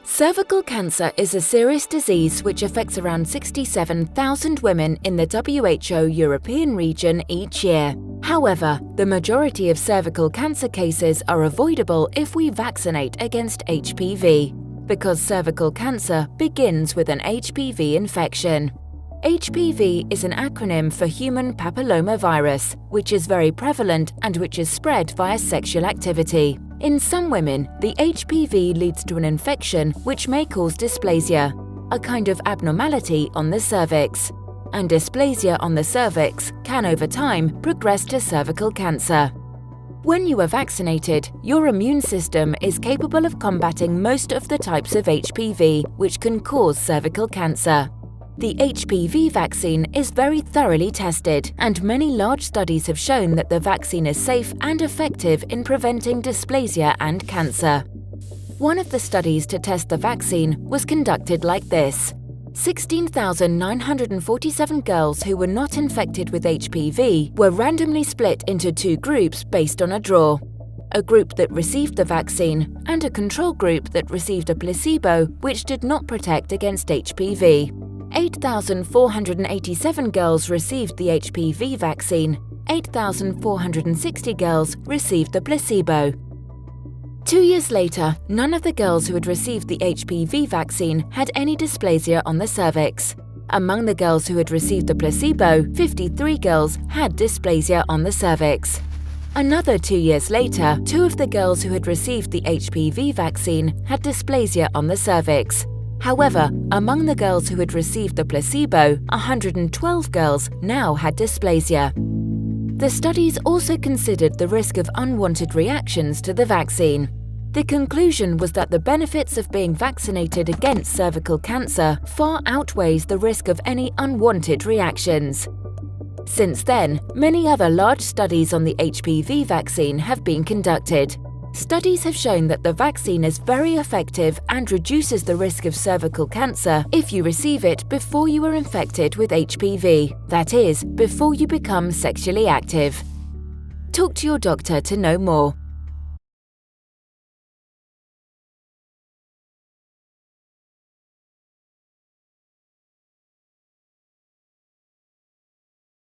Cervical cancer is a serious disease which affects around 67,000 women in the WHO European region each year. However, the majority of cervical cancer cases are avoidable if we vaccinate against HPV, because cervical cancer begins with an HPV infection. HPV is an acronym for human papillomavirus, which is very prevalent and which is spread via sexual activity. In some women, the HPV leads to an infection which may cause dysplasia, a kind of abnormality on the cervix. And dysplasia on the cervix can over time progress to cervical cancer. When you are vaccinated, your immune system is capable of combating most of the types of HPV which can cause cervical cancer. The HPV vaccine is very thoroughly tested, and many large studies have shown that the vaccine is safe and effective in preventing dysplasia and cancer. One of the studies to test the vaccine was conducted like this. 16,947 girls who were not infected with HPV were randomly split into two groups based on a draw. A group that received the vaccine and a control group that received a placebo which did not protect against HPV. 8,487 girls received the HPV vaccine. 8,460 girls received the placebo. 2 years later, none of the girls who had received the HPV vaccine had any dysplasia on the cervix. Among the girls who had received the placebo, 53 girls had dysplasia on the cervix. Another 2 years later, 2 of the girls who had received the HPV vaccine had dysplasia on the cervix. However, among the girls who had received the placebo, 112 girls now had dysplasia. The studies also considered the risk of unwanted reactions to the vaccine. The conclusion was that the benefits of being vaccinated against cervical cancer far outweighs the risk of any unwanted reactions. Since then, many other large studies on the HPV vaccine have been conducted. Studies have shown that the vaccine is very effective and reduces the risk of cervical cancer if you receive it before you are infected with HPV, that is, before you become sexually active. Talk to your doctor to know more.